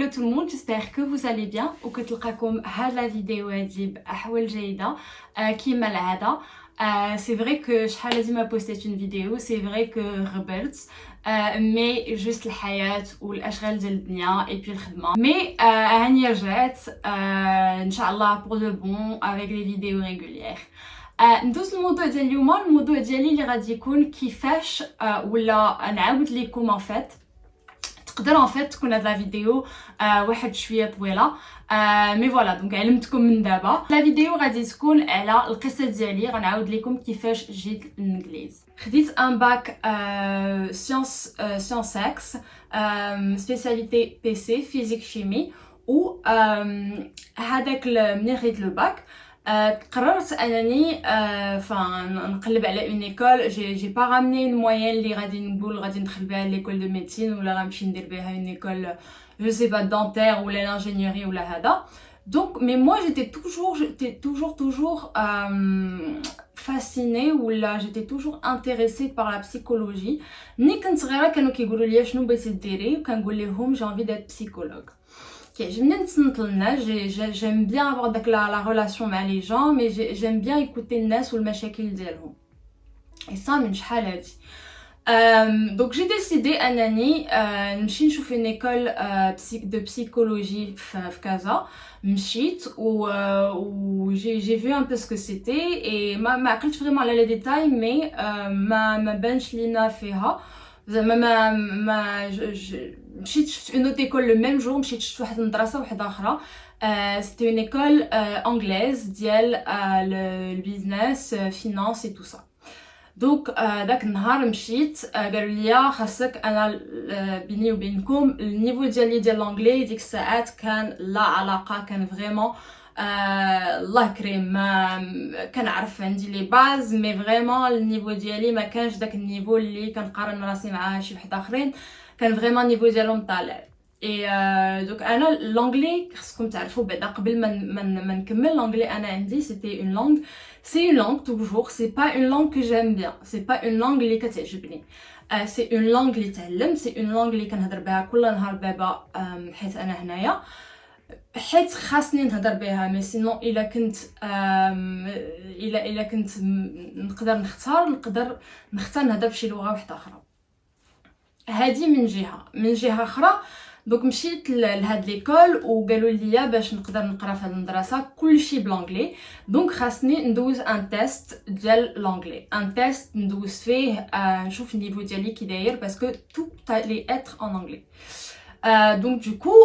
Hello tout le monde, j'espère que vous allez bien ou que تلقاكم هاد la vidéo هادي بأحوال جيدة كيما العادة. C'est vrai que شحال ديما بوستيت une vidéo, c'est vrai que rebelt mais juste الحياة والأشغال ديال الدنيا et puis الخدمة. Mais هاني رجعت إن شاء الله pour de bon avec des vidéos régulières. ندوز الموضوع ديال اليوم. الموضوع ديالي اللي غادي يكون كيفاش ولا نعاود ليكم en fait تقدر en fait تكون هاد لا فيديو واحد شويه طويله مي فوالا دونك علمتكم من دابا. لا فيديو غادي تكون على القصه ديالي، غنعاود لكم كيفاش جيت الانجليز. خديت ان باك سيونس اكس سبيسياليتي بي سي فيزيك شيمي و هذاك ملي خديت لو باك قررت انني نقلب على اون ايكول. جي با رامني الموين اللي غادي نقول غادي ندخل بها ليكول دو ميديسين ولا غنمشي ندير بها اون ايكول جو سي با دونتير ولا لانجينيوري ولا هذا. دونك مي موا j'étais toujours fascinée ولا j'étais toujours intéressée par la psychologie. ملي كنت صغيره كانوا كيقولوا لي شنو بغيتي ديري وكنقول لهم j'ai envie d'être psychologue. J'aime bien j'aime bien avoir la relation avec les gens, mais j'aime bien écouter les gens ou les problèmes ديالهم. Et ça من شحال هادي. Donc j'ai décidé انني نمشي نشوف une école de psychologie في كازا. مشيت و j'ai vu un peu ce que c'était et ما عقلتش vraiment على les détails, mais ما بانش لينا فيها ما مشيت شفت اون اوت ايكول لو ميم جور. مشيت شفت واحد المدرسه واحده اخرى سيتي اون ايكول انجليز ديال البيزنس فينانس اي تو سا. دونك داك النهار مشيت قالوا لي خاصك انا بيني وبينكم النيفو ديالي ديال الانجلي ديك الساعات كان لا علاقه، كان فريمون الله كريم ما كنعرف عندي لي باز مي فريمون النيفو ديالي ما كانش داك النيفو اللي كنقارن راسي مع شي واحد اخرين، كان فريمون النيفو ديالهم طالع. اي دوك انا لونجلي خصكم تعرفوا بعدا قبل ما نكمل لونجلي انا عندي سيتي اون لونغ سي اون لونغ توجور سي با اون لونغ كو جيم بيان، سي با اون لونغ اللي كتعجبني، سي اون لونغ اللي تعلمت، سي اون لونغ اللي كنهضر بها كل نهار دابا حيت انا هنايا حيت خاصني نهضر بها. مي سينون الا كنت نقدر نختار نهضر بشي لغه واحده اخرى. هذه من جهه اخرى. دونك مشيت لهاد ليكول وقالوا لي باش نقدر نقرا في هاد المدرسه كلشي بلونجلي، دونك خاصني ندوز ان تيست ديال لونجلي، ان تيست ندوز فيه نشوف النيفو ديالي كي داير باسكو تو لي اتر ان انجلي. Donc du coup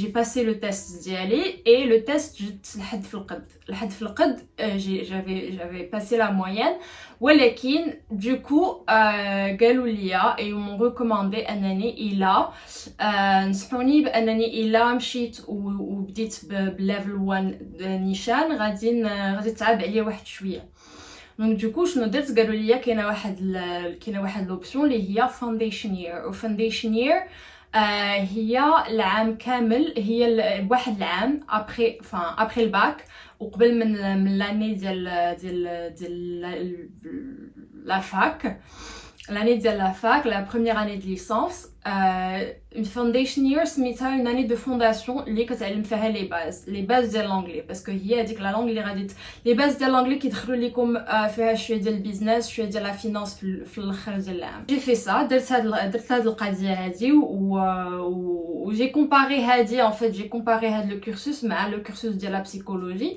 j'ai passé le test ديالي et le test جبت لحد في القد j'avais passé la moyenne ولكن du coup قالوا لي et m'ont recommandé انني الا نصحوني بانني الا مشيت وبديت بليفل 1 نيشان غادي تعب عليا واحد شويه. دونك دوكو شنو درت؟ قالوا لي كاينه واحد لوبسيون اللي هي فاونديشن يير، وفاونديشن يير هي العام كامل، هي واحد العام ابري الباك وقبل من لاني ديال لا فاك، l'année ديال لا فاك لا بروميير اني دو ليسانس. une foundation year سميتها une année de fondation اللي كتعلم فيها لي باز ديال لونجلي، باسكو هي هذيك لا لونغ اللي غادي لي باز ديال لونجلي كيدخلوا لكم فيها شويه ديال البيزنس شويه ديال لا فينانس في الاخر ديال العام. جي في سا درت هاد القضيه هادي و جي كومباري هادي en fait j'ai comparé هاد لو كورسوس مع لو كورسوس ديال لا بسيكولوجي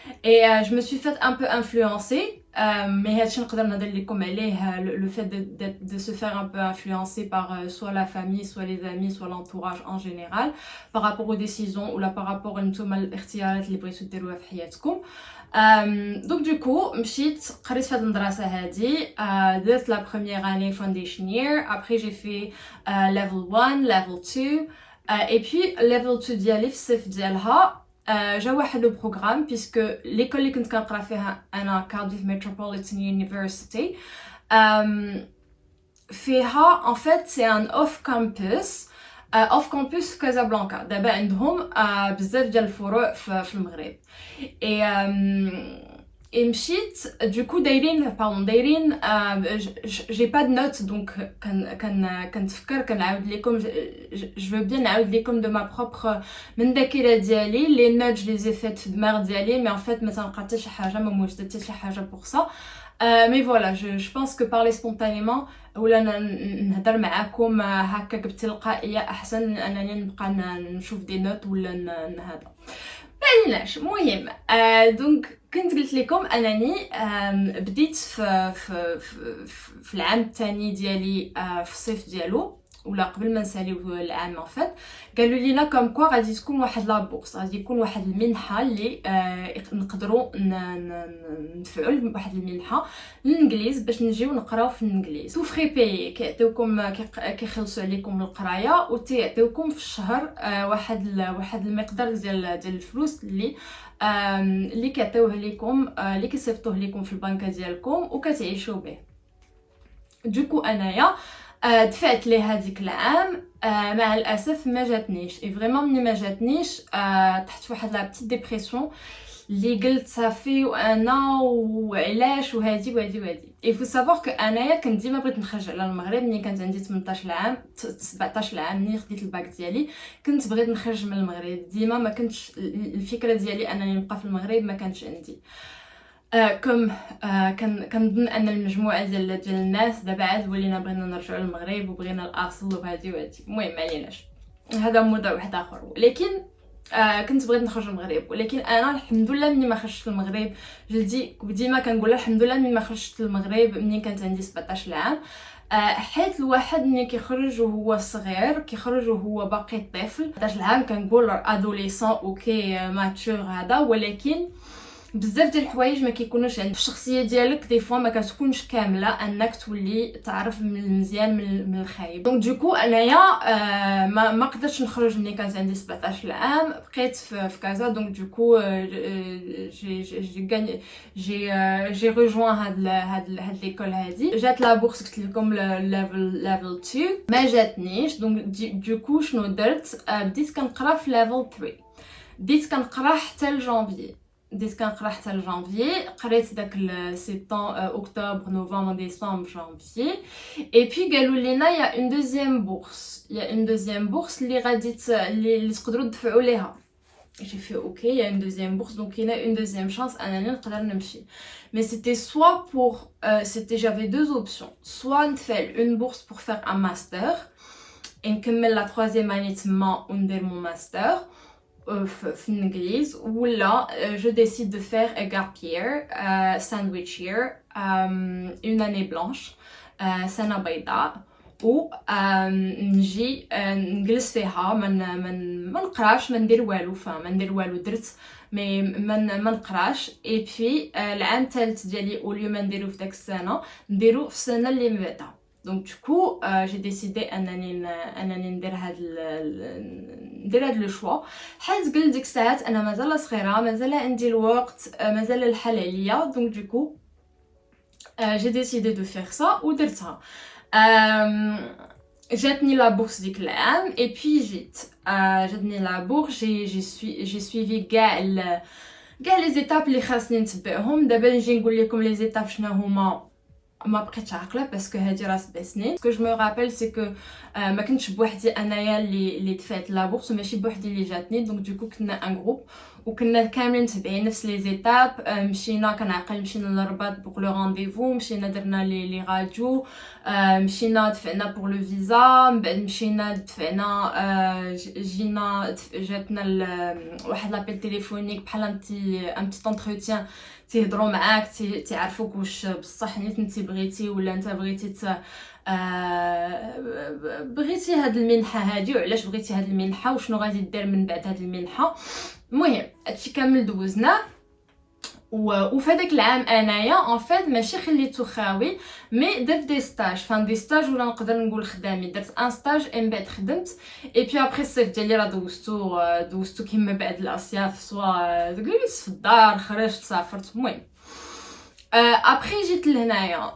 et je me suis fait un peu influencer. Mais هادشي نقدر نهضر لكم عليه le fait de se faire un peu influencer par soit la famille soit les amis soit l'entourage en général par rapport aux décisions ou là par rapport نتوما الاختيارات اللي بغيتو ديروها في حياتكم. donc du coup مشيت قريت في هاد المدرسه هادي درت la première année foundation year. Après j'ai fait level 1 level 2 et puis level 2 ديالي في الصيف ديالها جا واحد لو بروغرام بيسكو ليكول اللي كنت كنقرا فيها انا كارديف متروبوليتان يونيفرسيتي فيها ان فيت سي ان اوف كامبوس في كازابلانكا. دابا عندهم بزاف ديال الفروع في المغرب. اي Et مشيت du coup دايرين j'ai pas de notes donc كنتفكر كنعاود لكم je veux bien نعاود لكم de ma propre من الذاكره ديالي les notes je les ai faites في الدماغ ديالي mais en fait ما تنلقى حتى شي حاجه ما موجده حتى شي حاجه pour ça mais voilà je pense que parler spontanément ولا نهضر معاكم هكا بتلقائيه احسن من انني نبقى نشوف دي نوت ولا هذا ماليناش. المهم دونك كنت قلت لكم انني بديت في العام الثاني ديالي في الصيف ديالو ولا قبل ما نساليو العام ان فيت قالوا لينا كوم كوا غادي تكون واحد لابورس غادي يكون واحد المنحه اللي نقدروا ندفعوا لواحد المنحه للانجليز باش نجيو نقراو في الانجليز تو فري بي كيعطيوكم كيخلصوا عليكم القرايه وتيعطيوكم في الشهر واحد المقدار ديال الفلوس اللي كيعطيوه لكم اللي كيصيفطوه لكم في البنكه ديالكم وكتعيشوا به. دوكو انايا دفعت لي هذيك العام مع الاسف ما جاتنيش اي فريمون ملي ما جاتنيش طحت في واحد لا بتيت ديبرسيون اللي قلت صافي وانا وعلاش وهادي اي فو سافوار كو انايا كنت ديما بغيت نخرج على المغرب ملي كانت عندي 18 عام 17 عام ملي خديت الباك ديالي كنت بغيت نخرج من المغرب ديما ما كنتش الفكره ديالي انني نبقى في المغرب ما كانتش عندي كم كنظن ان المجموعه ديال الناس دابا عاد ولينا بغينا نرجعوا للمغرب وبغينا الاصل وهادي المهم عليناش هذا موضوع واحد اخر ولكن كنت بغيت نخرج للمغرب ولكن انا الحمد لله ملي ما خرجت للمغرب جلدي ديما كنقول الحمد لله ملي ما خرجت للمغرب ملي كانت عندي 17 عام حيت الواحد ملي كيخرج وهو صغير كيخرج وهو باقي طفل 11 عام كنقول ادوليسون اوكي ماتور هذا ولكن بزاف ديال الحوايج ما كيكونوش عند الشخصيه ديالك دي فوا ما كتكونش كامله انك تولي تعرف من المزيان من الخايب. دونك دوكو انايا ما قدرتش نخرج ملي كانت عندي 17 عام بقيت في كازا. دونك دوكو جي ريجوان هاد ليكول هادي جات لا بورس قلت لكم ليفل 2 ما جاتنيش. دونك دوكو شنو درت بديت كنقرا في ليفل 3 بديت كنقرا حتى لجانفي قريت داك سبتمبر اكتوبر نوفمبر ديسمبر جانفي اي بي قالوا لينا يا اون دوزيام بورس اللي غادي اللي تقدروا تدفعوا ليها. j'ai fait ok il y a une deuxième bourse donc il y a une deuxième chance انني نقدر نمشي mais c'était soit pour j'avais deux options soit نتفعل une bourse pour faire un master et نكمل la troisième année تما وندير mon master في الانجليز ولا je décide de faire a gap year sandwich year une année blanche سنة بيضاء و نجي نجلس فيها ما نقراش ما ندير والو درت مي ما نقراش اي بي العام الثالث ديالي اوليو ما نديرو في داك السنه نديرو في السنه اللي بعدها. دونك دوكو جي ديسيدي انني ندير هاد لو شوا حيت قلت ديك الساعات انا مازال صغيره مازال عندي الوقت مازال الحال عليا. دونك دوكو جي ديسيدي دو فير سا ودرتها. جاتني لا بورس ديك العام اي بي جاتني لا بورس جي سويفي كاع لي زيتاب اللي خاصني نتبعهم. دابا نجي نقول لكم لي زيتاب شنو هما ما بقيتش عاقله باسكو هادي راه 7 سنين. سكو جو مي رابيل سي كو ما كنتش بوحدي انايا اللي دفعت لا بورس ماشي بوحدي اللي جاتني. دونك دوكو كنا ان جروب وكنا كاملين متبعين نفس لي زيتاب. مشينا كنعقل مشينا للرباط بوغ لو رونديفو مشينا درنا لي راديو مشينا دفعنا بوغ لو فيزا من بعد مشينا دفعنا جينا جاتنا واحد لابيل تليفونيك بحال ان بتي انتروتيان تيهضروا معاك تعرفوك واش بصح انت بغيتي ولا انت بغيتي هاد المنحه هادي وعلاش بغيتي هاد المنحه وشنو غادي دير من بعد هاد المنحه. المهم هادشي كامل دوزناه وفي هذاك العام انايا ان فيت ماشي خليتو خاوي مي درت دي ستاج ولا نقدر نقول خدامي درت ان ستاج من بعد خدمت اي بي ابري الصيف ديالي راه دوزتو كيما بعد الاسياف سوا جلست في الدار خرجت سافرت. المهم ابري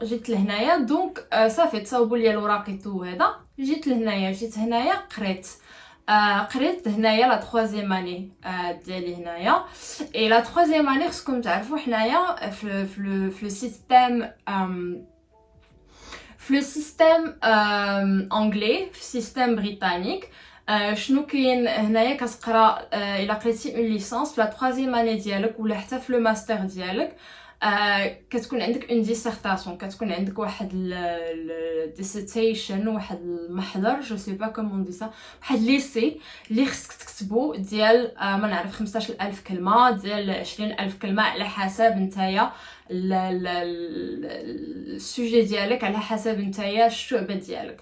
جيت لهنايا دونك صافي تصاوبوا لي الوراق تو هذا جيت هنايا قريت قريت هنايا لا troisième année ديالي هنايا. et la troisième année خصكم تعرفوا حنايا في le système anglais, في السيستم بريطانيك. شنو كاين هنايا كتقرا الا قريتي اون ليسانس في لا troisième année ديالك ولا حتى في لو ماستر ديالك كتكون عندك اون ديسيرتاسيون، كتكون عندك واحد ديسيتيشن، واحد المحضر جو سي با كومون دي سا، واحد ليسي اللي خصك تكتبو ديال ما نعرف 15000 كلمه ديال 20000 كلمه على حسب نتايا السوجي ديالك، على حسب نتايا الشعبه ديالك.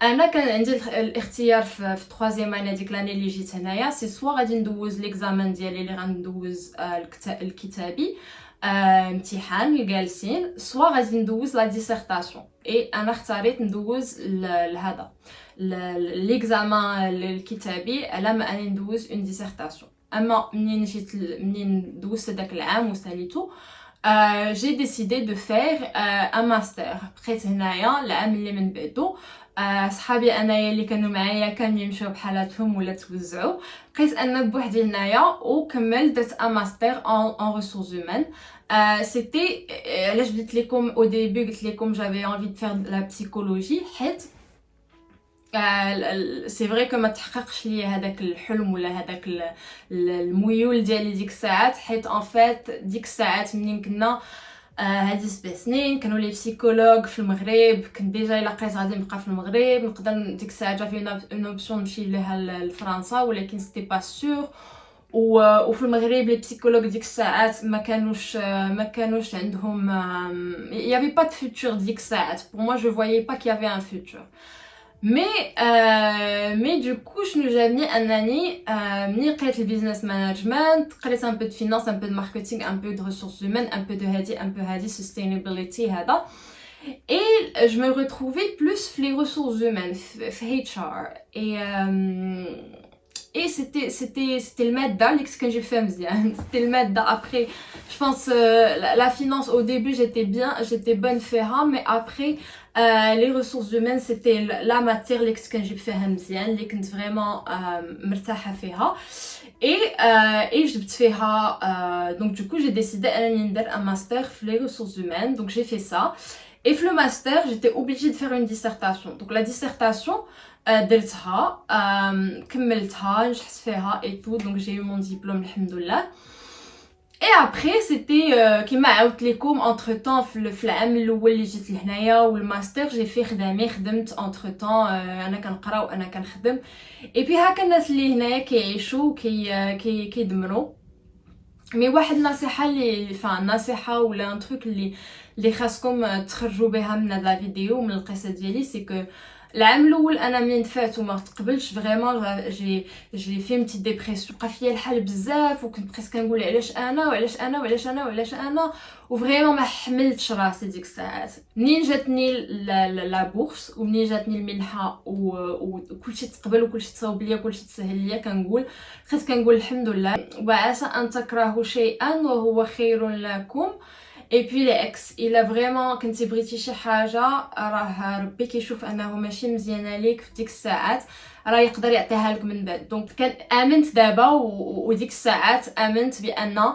انا كان عندي الاختيار في 3 اني ديك لاني اللي جيت هنايا، سي سوا غادي ندوز ليكزامان ديالي اللي غندوز الكتابي امتحان الجالسين، سوا غادي ندوز لا ديسيرتاسيون. اي انا اختاريت ندوز لهذا ليكزامان الكتابي على ما اني ندوز اون ديسيرتاسيون. اما منين دوزت داك العام وساليتو j'ai décidé de faire un master. بقيت هنايا العام اللي من بعدو صحابي انايا اللي كانوا معايا كانوا يمشيو بحالاتهم ولا توزعوا، بقيت انا بوحدي هنايا وكملت درت ان ماستر en ressources humaines. c'était علاش بديت لكم au début قلت لكم j'avais envie de faire de la psychologie حيت سي فري كو ما تحققش لي هذاك الحلم ولا هذاك الميول ديالي ديك الساعات، حيت ان فيت ديك الساعات منين كنا هادي 7 سنين كانوا لي بسيكولوج في المغرب، كنت ديجا الا لقيت غادي نبقى في المغرب نقدر ديك الساعه جا فينا اون اوبسيون نمشي لها لفرنسا، ولكن سيتي با سور. وفي المغرب لي بسيكولوج ديك الساعات ما كانوش عندهم يافي با دو فيتور ديك الساعات. pour moi je voyais pas qu'il y avait un futur. mais du coup شنو جابني انني ملي قريت البيزنس مانجمنت، قريت ان بو دو فينانس، ان بو دو ماركتينغ، ان بو دو ريسورس هيومن، ان بو دو هادي، ان بو هادي sustainability هذا. et je me retrouvais plus في les ressources humaines في HR. et c'était الماده اللي كنت كنجيب فيها مزيان. c'était الماده. après je pense la finance au début j'étais bonne فيها، mais après les ressources humaines c'était la matière اللي كنت كنجيب فيها مزيان، اللي كنت فريمون مرتاحه فيها. et جبت فيها donc du coup j'ai décidé انني ندير un master في les ressources humaines. donc j'ai fait ça. et في le master j'étais obligée de faire une dissertation. donc la dissertation درتها كملتها نجحت فيها et tout. donc j'ai eu mon diplôme الحمد لله. et après c'était كيما عاودت لكم entre temps في العام الاول اللي جيت لهنايا والماستر جي في خدمت entre temps انا كنقرا وانا كنخدم. et puis هكا الناس اللي هنايا كيعيشوا كيدمروا. مي واحد النصيحه نصيحه ولا ان تروك اللي خاصكم تخرجوا بها من هذا الفيديو من القصه ديالي، سي كو العام الاول انا منين دفعت وما تقبلش فريمون جي في متي ديبرسيون، بقى فيا الحال بزاف وكنت بريس كنقول علاش انا وعلاش انا وعلاش انا وعلاش انا، وفريمون ما حملتش راسي ديك الساعات. منين جاتني لا بورس ومنين جاتني المنحه وكلشي تقبل وكلشي تصاوب ليا وكلشي تسهل ليا، كنقول الحمد لله. وعسى ان تكرهوا شيئا وهو خير لكم. اي بي العكس، الا فريمون كنتي بغيتي شي حاجه راه ربي كيشوف انه ماشي مزيانه ليك في ديك الساعات، راه يقدر يعطيها لك من بعد. دونك كان امنت دابا وديك الساعات امنت بان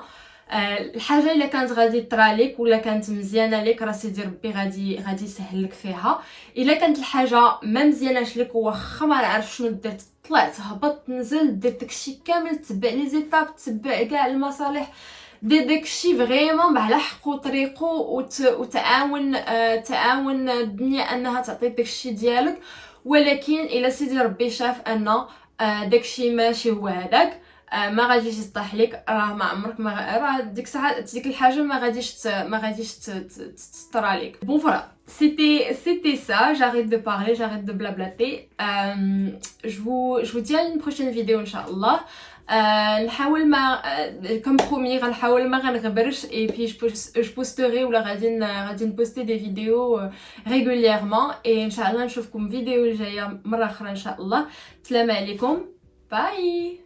الحاجه الا كانت غادي طراليك ولا كانت مزيانه ليك راه سيدي ربي غادي يسهل لك فيها. الا كانت الحاجه ما مزياناش ليك واخا ما عارف شنو درت، طلعت هبط نزل درت داكشي كامل، تبع لي زيتاب، تبع كاع المصالح، دير داكشي فريمون على حقو طريقو تعاون الدنيا انها تعطيك داكشي ديالك. ولكن الا سيدي ربي شاف ان داكشي ماشي هو هذاك ما غاديش يصلح لك، راه ما عمرك راه ديك الساعه ديك الحاجه ما غاديش تطرى لك. بون فوالا c'était ça. j'arrête de parler, j'arrête de blablater. je vous dis à une prochaine vidéo inchallah. نحاول ما كم برومي غنحاول ما غنغبرش. اي بي جو بوستري ولا غادي نبوستي دي فيديو ريغوليرمون. اي ان شاء الله نشوفكم فيديو الجايه مره اخرى ان شاء الله. السلام عليكم، باي.